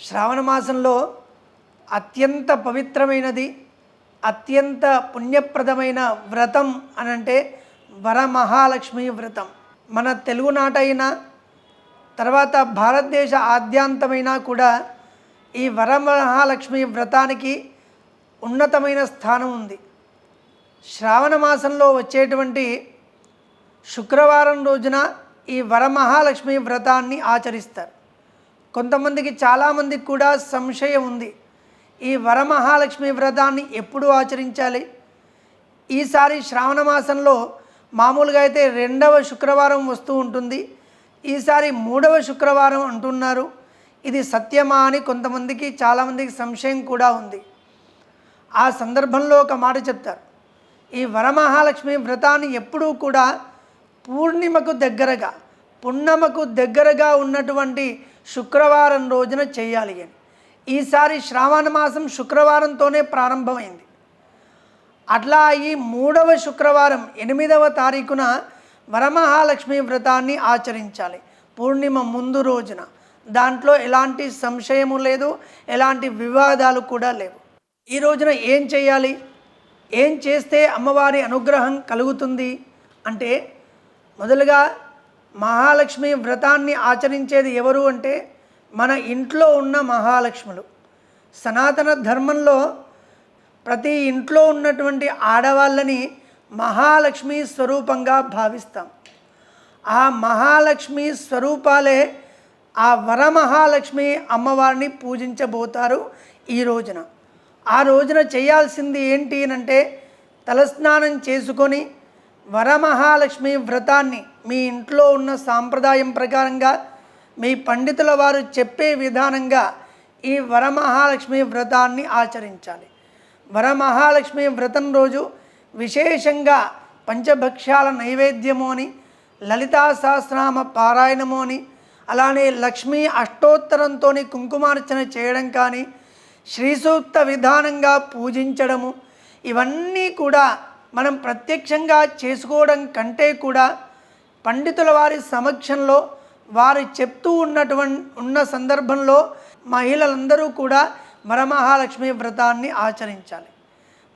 శ్రావణ మాసంలో అత్యంత పవిత్రమైనది, అత్యంత పుణ్యప్రదమైన వ్రతం అనంటే వరమహాలక్ష్మి వ్రతం. మన తెలుగునాట అయినా తర్వాత భారతదేశ ఆద్యాంతమైనా కూడా ఈ వరమహాలక్ష్మి వ్రతానికి ఉన్నతమైన స్థానం ఉంది. శ్రావణ మాసంలో వచ్చేటువంటి శుక్రవారం రోజున ఈ వరమహాలక్ష్మి వ్రతాన్ని ఆచరిస్తారు. కొంతమందికి చాలామందికి కూడా సంశయం ఉంది, ఈ వరమహాలక్ష్మి వ్రతాన్ని ఎప్పుడు ఆచరించాలి? ఈసారి శ్రావణ మాసంలో మామూలుగా అయితే 2వ శుక్రవారం వస్తూ ఉంటుంది, ఈసారి 3వ శుక్రవారం అంటున్నారు. ఇది సత్యమా అని కొంతమందికి చాలామందికి సంశయం కూడా ఉంది. ఆ సందర్భంలో ఒక మాట చెప్తారు, ఈ వరమహాలక్ష్మి వ్రతాన్ని ఎప్పుడూ కూడా పూర్ణిమకు దగ్గరగా, పున్నమకు దగ్గరగా ఉన్నటువంటి శుక్రవారం రోజున చేయాలి అని. ఈసారి శ్రావణ మాసం శుక్రవారంతోనే ప్రారంభమైంది. అట్లా ఈ 3వ శుక్రవారం 8వ తారీఖున వరమహాలక్ష్మి వ్రతాన్ని ఆచరించాలి, పూర్ణిమ ముందు రోజున. దాంట్లో ఎలాంటి సంశయము లేదు, ఎలాంటి వివాదాలు కూడా లేవు. ఈ రోజున ఏం చేయాలి, ఏం చేస్తే అమ్మవారి అనుగ్రహం కలుగుతుంది అంటే, మొదలుగా మహాలక్ష్మి వ్రతాన్ని ఆచరించేది ఎవరు అంటే మన ఇంట్లో ఉన్న మహాలక్ష్ములు. సనాతన ధర్మంలో ప్రతి ఇంట్లో ఉన్నటువంటి ఆడవాళ్ళని మహాలక్ష్మి స్వరూపంగా భావిస్తాం. ఆ మహాలక్ష్మి స్వరూపాలే ఆ వరమహాలక్ష్మి అమ్మవారిని పూజించబోతారు ఈ రోజున. ఆ రోజున చేయాల్సింది ఏంటి అంటే, తలస్నానం చేసుకొని వరమహాలక్ష్మి వ్రతాన్ని మీ ఇంట్లో ఉన్న సాంప్రదాయం ప్రకారంగా మీ పండితుల వారు చెప్పే విధానంగా ఈ వరమహాలక్ష్మి వ్రతాన్ని ఆచరించాలి. వరమహాలక్ష్మి వ్రతం రోజు విశేషంగా పంచభక్ష్యాల నైవేద్యము అని, లలితా సహస్రనామ పారాయణము అని, అలానే లక్ష్మీ అష్టోత్తరంతో కుంకుమార్చన చేయడం కానీ, శ్రీసూక్త విధానంగా పూజించడము, ఇవన్నీ కూడా మనం ప్రత్యక్షంగా చేసుకోవడం కంటే కూడా పండితుల వారి సమక్షంలో వారు చెప్తూ ఉన్న సందర్భంలో మహిళలందరూ కూడా వరమహాలక్ష్మి వ్రతాన్ని ఆచరించాలి.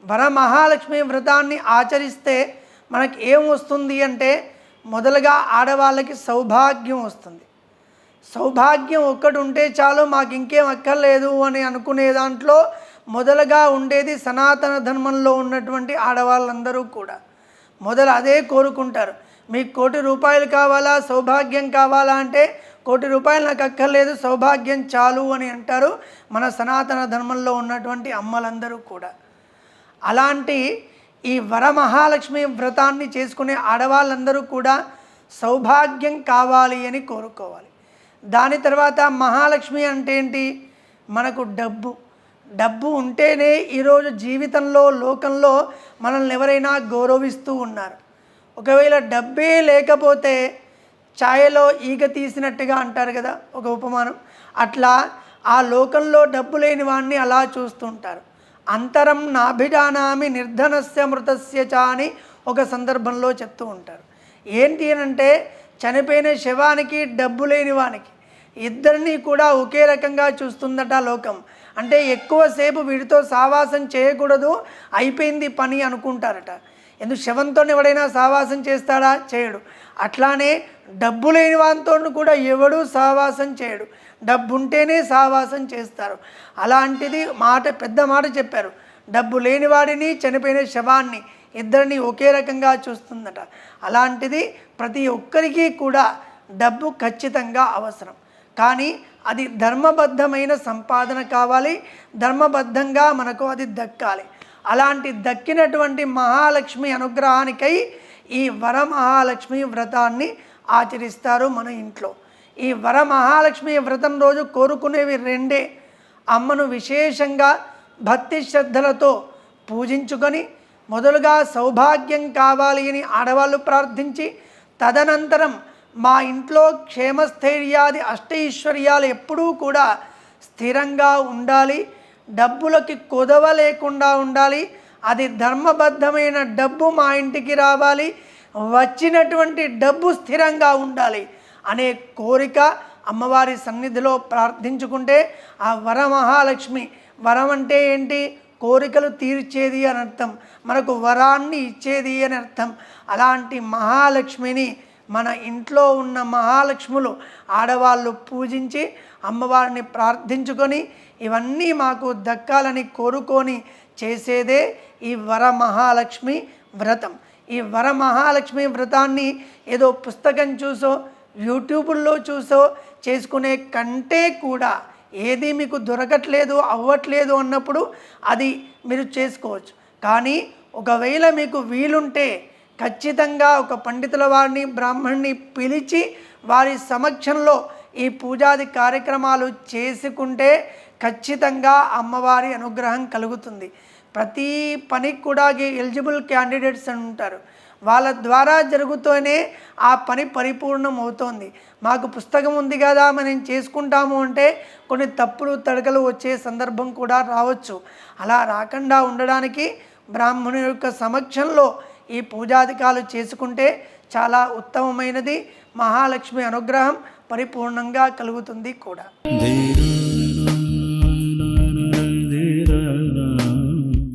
వరమహాలక్ష్మి వ్రతాన్ని ఆచరిస్తే మనకి ఏం వస్తుంది అంటే, మొదలుగా ఆడవాళ్ళకి సౌభాగ్యం వస్తుంది. సౌభాగ్యం ఒక్కటి ఉంటే చాలు, మాకు ఇంకేం అక్కర్లేదు అని అనుకునే దాంట్లో మొదలుగా ఉండేది సనాతన ధర్మంలో ఉన్నటువంటి ఆడవాళ్ళందరూ కూడా మొదలు అదే కోరుకుంటారు. మీకు 1,00,00,000 రూపాయలు కావాలా, సౌభాగ్యం కావాలా అంటే 1,00,00,000 రూపాయలు నాకు అక్కర్లేదు, సౌభాగ్యం చాలు అని అంటారు మన సనాతన ధర్మంలో ఉన్నటువంటి అమ్మలందరూ కూడా. అలాంటి ఈ వరమహాలక్ష్మి వ్రతాన్ని చేసుకునే ఆడవాళ్ళందరూ కూడా సౌభాగ్యం కావాలి అని కోరుకోవాలి. దాని తర్వాత మహాలక్ష్మి అంటే ఏంటి, మనకు డబ్బు ఉంటేనే ఈరోజు జీవితంలో లోకంలో మనల్ని ఎవరైనా గౌరవిస్తూ ఉన్నారు. ఒకవేళ డబ్బే లేకపోతే ఛాయలో ఈగ తీసినట్టుగా అంటారు కదా ఒక ఉపమానం, అట్లా ఆ లోకంలో డబ్బు లేని వాడిని అలా చూస్తుంటారు. అంతరం నాభిజానామి నిర్ధనస్య మృతస్య చ అని ఒక సందర్భంలో చెప్తూ ఉంటారు. ఏంటి అనంటే, చనిపోయిన శవానికి డబ్బు లేని వానికి ఇద్దరినీ కూడా ఒకే రకంగా చూస్తుందట లోకం. అంటే ఎక్కువసేపు వీడితో సావాసం చేయకూడదు, అయిపోయింది పని అనుకుంటారట. ఎందుకు శవంతో ఎవడైనా సావాసం చేస్తాడా? చేయడు. అట్లానే డబ్బు లేని వారితో కూడా ఎవడూ సావాసం చేయడు, డబ్బు ఉంటేనే సావాసం చేస్తారు. అలాంటిది పెద్ద మాట చెప్పారు, డబ్బు లేనివాడిని చనిపోయిన శవాన్ని ఇద్దరిని ఒకే రకంగా చూస్తుందట. అలాంటిది ప్రతి ఒక్కరికి కూడా డబ్బు ఖచ్చితంగా అవసరం, కానీ అది ధర్మబద్ధమైన సంపాదన కావాలి, ధర్మబద్ధంగా మనకు అది దక్కాలి. అలాంటి దక్కినటువంటి మహాలక్ష్మి అనుగ్రహానికై ఈ వరమహాలక్ష్మి వ్రతాన్ని ఆచరిస్తారు మన ఇంట్లో. ఈ వరమహాలక్ష్మి వ్రతం రోజు కోరుకునేవి 2. అమ్మను విశేషంగా భక్తి శ్రద్ధలతో పూజించుకొని, మొదలుగా సౌభాగ్యం కావాలి అని ఆడవాళ్ళు ప్రార్థించి, తదనంతరం మా ఇంట్లో క్షేమస్థైర్యాది అష్టైశ్వర్యాలు ఎప్పుడూ కూడా స్థిరంగా ఉండాలి, డబ్బులకి కొదవ లేకుండా ఉండాలి, అది ధర్మబద్ధమైన డబ్బు మా ఇంటికి రావాలి, వచ్చినటువంటి డబ్బు స్థిరంగా ఉండాలి అనే కోరిక అమ్మవారి సన్నిధిలో ప్రార్థించుకుంటే ఆ వరమహాలక్ష్మి, వరం అంటే ఏంటి? కోరికలు తీర్చేది అని అర్థం, మనకు వరాన్ని ఇచ్చేది అని అర్థం. అలాంటి మహాలక్ష్మిని, మన ఇంట్లో ఉన్న మహాలక్ష్ములు ఆడవాళ్ళు పూజించి అమ్మవారిని ప్రార్థించుకొని ఇవన్నీ మాకు దక్కాలని కోరుకొని చేసేదే ఈ వరమహాలక్ష్మి వ్రతం. ఈ వరమహాలక్ష్మి వ్రతాన్ని ఏదో పుస్తకం చూసో యూట్యూబుల్లో చూసో చేసుకునే కంటే కూడా ఏది మీకు దొరకట్లేదు, అవ్వట్లేదు అన్నప్పుడు అది మీరు చేసుకోవచ్చు. కానీ ఒకవేళ మీకు వీలుంటే ఖచ్చితంగా ఒక పండితుల వారిని, బ్రాహ్మణ్ణి పిలిచి వారి సమక్షంలో ఈ పూజాది కార్యక్రమాలు చేసుకుంటే ఖచ్చితంగా అమ్మవారి అనుగ్రహం కలుగుతుంది. ప్రతి పనికి కూడా ఎలిజిబుల్ క్యాండిడేట్స్ అని ఉంటారు, వాళ్ళ ద్వారా జరుగుతూనే ఆ పని పరిపూర్ణం అవుతోంది. మాకు పుస్తకం ఉంది కదా మనం చేసుకుంటాము అంటే కొన్ని తప్పులు తడకలు వచ్చే సందర్భం కూడా రావచ్చు. అలా రాకుండా ఉండడానికి బ్రాహ్మణుని యొక్క సమక్షంలో ఈ పూజాధికాలు చేసుకుంటే చాలా ఉత్తమమైనది. మహాలక్ష్మి అనుగ్రహం పరిపూర్ణంగా కలుగుతుంది కూడా.